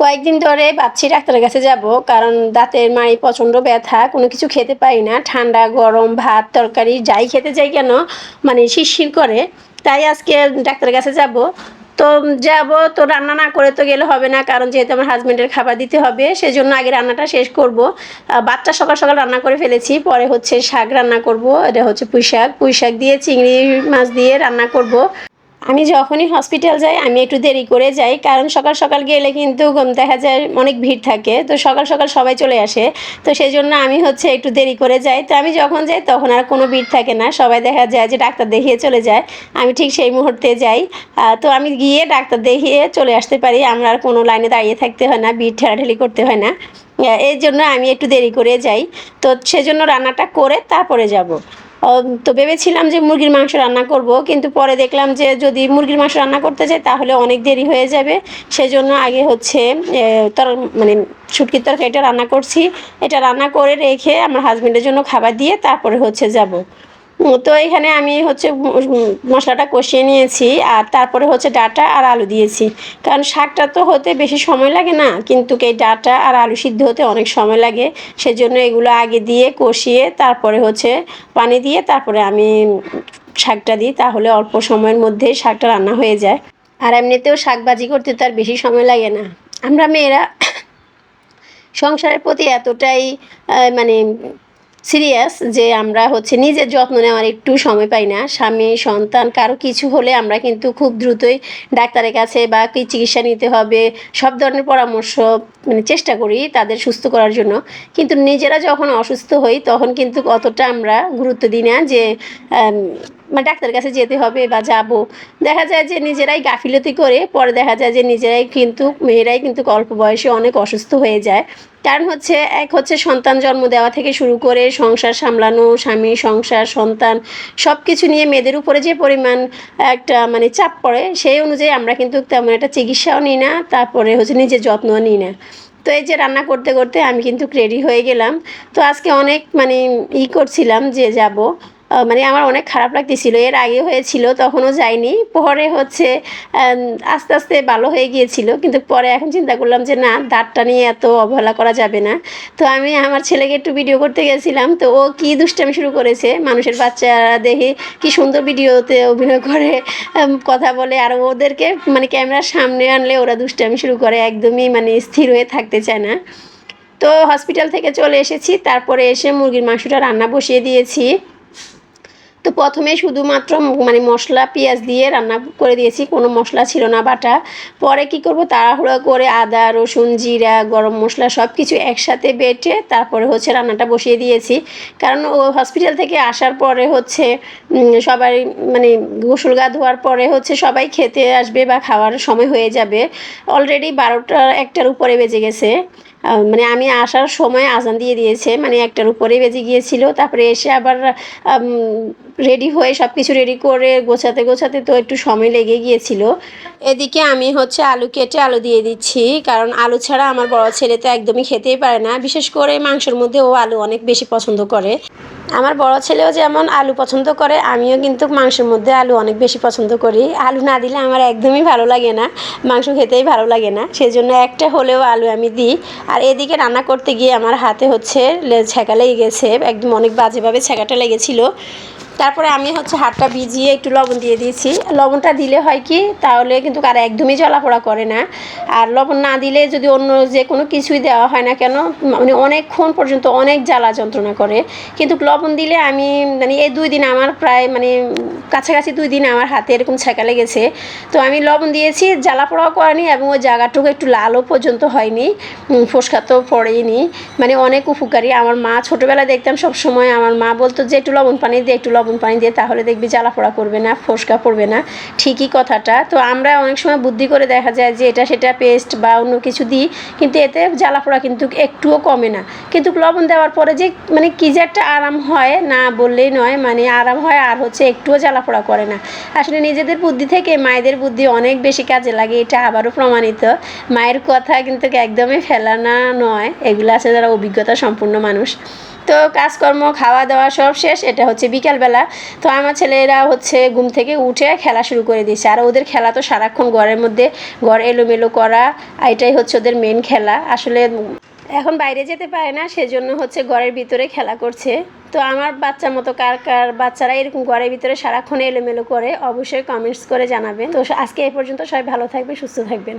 কয়েকদিন ধরে ভাবছি ডাক্তারের কাছে যাব, কারণ দাঁতের মাড়ি প্রচণ্ড ব্যথা, কোনো কিছু খেতে পারি না। ঠান্ডা গরম ভাত তরকারি যাই খেতে যাই কেন মানে শিরশির করে। তাই আজকে ডাক্তারের কাছে যাব। তো যাব, তো রান্না না করে তো গেলে হবে না, কারণ যেহেতু আমার হাজব্যান্ডের খাবার দিতে হবে, সেজন্য আগে রান্নাটা শেষ করব। ভাতটা সকাল সকাল রান্না করে ফেলেছি, পরে হচ্ছে শাক রান্না করব। এটা হচ্ছে পুঁই শাক দিয়ে চিংড়ি মাছ দিয়ে রান্না করব। আমি যখনই হসপিটাল যাই আমি একটু দেরি করে যাই, কারণ সকাল সকাল গেলে কিন্তু দেখা যায় অনেক ভিড় থাকে, তো সকাল সকাল সবাই চলে আসে। তো সেই জন্য আমি হচ্ছে একটু দেরি করে যাই। তো আমি যখন যাই তখন আর কোনো ভিড় থাকে না, সবাই দেখা যায় যে ডাক্তার দেখিয়ে চলে যায়। আমি ঠিক সেই মুহূর্তে যাই। তো আমি গিয়ে ডাক্তার দেখিয়ে চলে আসতে পারি, আমার আর কোনো লাইনে দাঁড়িয়ে থাকতে হয় না, ভিড় ঠেলাঠেলি করতে হয় না। এর জন্য আমি একটু দেরি করে যাই। তো সেজন্য রান্নাটা করে তারপরে যাব। তো ভেবেছিলাম যে মুরগির মাংস রান্না করব, কিন্তু পরে দেখলাম যে যদি মুরগির মাংস রান্না করতে যাই তাহলে অনেক দেরি হয়ে যাবে। সেজন্য আগে হচ্ছে মানে শুটকির তরকারিটা রান্না করছি। এটা রান্না করে রেখে আমার হাজব্যান্ডের জন্য খাবার দিয়ে তারপরে হচ্ছে যাব। তো এখানে আমি হচ্ছে মশলাটা কষিয়ে নিয়েছি, আর তারপরে হচ্ছে ডাঁটা আর আলু দিয়েছি। কারণ শাকটা তো হতে বেশি সময় লাগে না, কিন্তু এই ডাঁটা আর আলু সিদ্ধ হতে অনেক সময় লাগে। সেজন্য এগুলো আগে দিয়ে কষিয়ে তারপরে হচ্ছে পানি দিয়ে তারপরে আমি শাকটা দিই, তাহলে অল্প সময়ের মধ্যেই শাকটা রান্না হয়ে যায়। আর এমনিতেও শাক ভাজি করতে তো আর বেশি সময় লাগে না। আমরা মেয়েরা সংসারের প্রতি এতটাই মানে সিরিয়াস যে আমরা হচ্ছে নিজের যত্ন নেওয়ার একটু সময় পাই না। স্বামী সন্তান কারো কিছু হলে আমরা কিন্তু খুব দ্রুতই ডাক্তারের কাছে বা কি চিকিৎসা নিতে হবে সব ধরনের পরামর্শ মানে চেষ্টা করি তাদের সুস্থ করার জন্য। কিন্তু নিজেরা যখন অসুস্থ হই তখন কিন্তু অতটা আমরা গুরুত্ব দিই না যে মানে ডাক্তারের কাছে যেতে হবে বা যাব। দেখা যায় যে নিজেরাই গাফিলতি করে পরে দেখা যায় যে নিজেরাই কিন্তু মেয়েরাই কিন্তু অল্প বয়সে অনেক অসুস্থ হয়ে যায়। কারণ হচ্ছে এক হচ্ছে সন্তান জন্ম দেওয়া থেকে শুরু করে সংসার সামলানো, স্বামী সংসার সন্তান সব কিছু নিয়ে মেয়েদের উপরে যে পরিমাণ একটা মানে চাপ পড়ে, সেই অনুযায়ী আমরা কিন্তু তেমন একটা চিকিৎসাও নিই না, তারপরে হচ্ছে নিজের যত্নও নিই না। তো এই যে রান্না করতে করতে আমি কিন্তু রেডি হয়ে গেলাম। তো আজকে অনেক মানে করছিলাম যে যাব, মানে আমার অনেক খারাপ লাগতেছিল। এর আগে হয়েছিল তখনও যাইনি, পরে হচ্ছে আস্তে আস্তে ভালো হয়ে গিয়েছিল, কিন্তু পরে এখন চিন্তা করলাম যে না, দাঁতটা নিয়ে এত অবহেলা করা যাবে না। তো আমি আমার ছেলেকে একটু ভিডিও করতে গেছিলাম, তো ও কি দুষ্টামি শুরু করেছে। মানুষের বাচ্চারা দেখে কি সুন্দর ভিডিওতে অভিনয় করে, কথা বলে, আর ওদেরকে মানে ক্যামেরার সামনে আনলে ওরা দুষ্টামি শুরু করে, একদমই মানে স্থির হয়ে থাকতে চায় না। তো হসপিটাল থেকে চলে এসেছি, তারপরে এসে মুরগির মাংসটা রান্না বসিয়ে দিয়েছি। তো প্রথমে শুধুমাত্র মানে মশলা পেঁয়াজ দিয়ে রান্না করে দিয়েছি, কোনো মশলা ছিল না বাটা। পরে কি করব, তাড়াহুড়ো করে আদা রসুন জিরা গরম মশলা সব কিছু একসাথে বেটে তারপরে হচ্ছে রান্নাটা বসিয়ে দিয়েছি। কারণ ও হসপিটাল থেকে আসার পরে হচ্ছে সবাই মানে গোসল গা ধোয়ার পরে হচ্ছে সবাই খেতে আসবে বা খাওয়ার সময় হয়ে যাবে। অলরেডি 12টা 1টার উপরে বেজে গেছে। মানে আমি আসার সময় আজান দিয়ে দিয়েছে, মানে 1টার উপরে বেজে গিয়েছিল। তারপরে এসে আবার রেডি হয়ে সব কিছু রেডি করে গোছাতে গোছাতে তো একটু সময় লেগে গিয়েছিল। এদিকে আমি হচ্ছে আলু কেটে আলু দিয়ে দিচ্ছি, কারণ আলু ছাড়া আমার বড় ছেলে তো একদমই খেতেই পারে না, বিশেষ করে মাংসের মধ্যে ও আলু অনেক বেশি পছন্দ করে। আমার বড় ছেলেও যেমন আলু পছন্দ করে, আমিও কিন্তু মাংসের মধ্যে আলু অনেক বেশি পছন্দ করি। আলু না দিলে আমার একদমই ভালো লাগে না, মাংস খেতেই ভালো লাগে না, সেজন্য একটা হলেও আলু আমি দিই। আর এদিকে রান্না করতে গিয়ে আমার হাতে হচ্ছে ছ্যাঁকা লেগে গেছে, একদম অনেক বাজেভাবে ছ্যাঁকাটা লেগেছিল। তারপরে আমি হচ্ছে হাতটা ভিজিয়ে একটু লবণ দিয়ে দিয়েছি। লবণটা দিলে হয় কি, তাহলে কিন্তু আর একদমই জ্বলাপোড়া করে না। আর লবণ না দিলে যদি অন্য যে কোনো কিছুই দেওয়া হয় না কেন, মানে অনেকক্ষণ পর্যন্ত অনেক জ্বালা যন্ত্রণা করে। কিন্তু লবণ দিলে আমি মানে এই 2 দিন আমার প্রায় মানে কাছাকাছি 2 দিন আমার হাতে এরকম ছ্যাঁকা লেগেছে। তো আমি লবণ দিয়েছি, জ্বালাপোড়াও করেনি এবং ওই জায়গাটুকু একটু লালও পর্যন্ত হয়নি, ফোসকা তো পড়েইনি। মানে অনেক উপকারী। আমার মা ছোটোবেলায় দেখতাম সবসময়, আমার মা বলতো যে একটু লবণ পানি দিয়ে একটু লবণ পানি দিয়ে তাহলে দেখবি জ্বালাপোড়া করবে না, ফোসকা পড়বে না। ঠিকই কথাটা। তো আমরা অনেক সময় বুদ্ধি করে দেখা যায় যে এটা সেটা পেস্ট বা অন্য কিছু দিই, কিন্তু এতে জ্বালাপোড়া কিন্তু একটুও কমে না। কিন্তু লবণ দেওয়ার পরে যে মানে কী যে একটা আরাম হয় না বললেই নয়, মানে আরাম হয়, আর হচ্ছে একটুও জ্বালাপোড়া করে না। আসলে নিজেদের বুদ্ধি থেকে মায়েদের বুদ্ধি অনেক বেশি কাজে লাগে, এটা আবারও প্রমাণিত। মায়ের কথা কিন্তু একদমই ফেলানা নয়, এগুলো আছে যারা অভিজ্ঞতা সম্পূর্ণ মানুষ। তো কাজকর্ম খাওয়া দাওয়া সব শেষ, এটা হচ্ছে বিকালবেলা। তো আমার ছেলেরা হচ্ছে ঘুম থেকে উঠে খেলা শুরু করে দিয়েছে, আর ওদের খেলা তো সারাক্ষণ ঘরের মধ্যে ঘর এলোমেলো করা, এটাই হচ্ছে ওদের মেন খেলা। আসলে এখন বাইরে যেতে পারে না, সেজন্য হচ্ছে ঘরের ভিতরে খেলা করছে। তো আমার বাচ্চার মতো কার কার বাচ্চারা এরকম ঘরের ভিতরে সারাক্ষণ এলোমেলো করে অবশ্যই কমেন্টস করে জানাবেন। তো আজকে এই পর্যন্ত, সবাই ভালো থাকবেন, সুস্থ থাকবেন।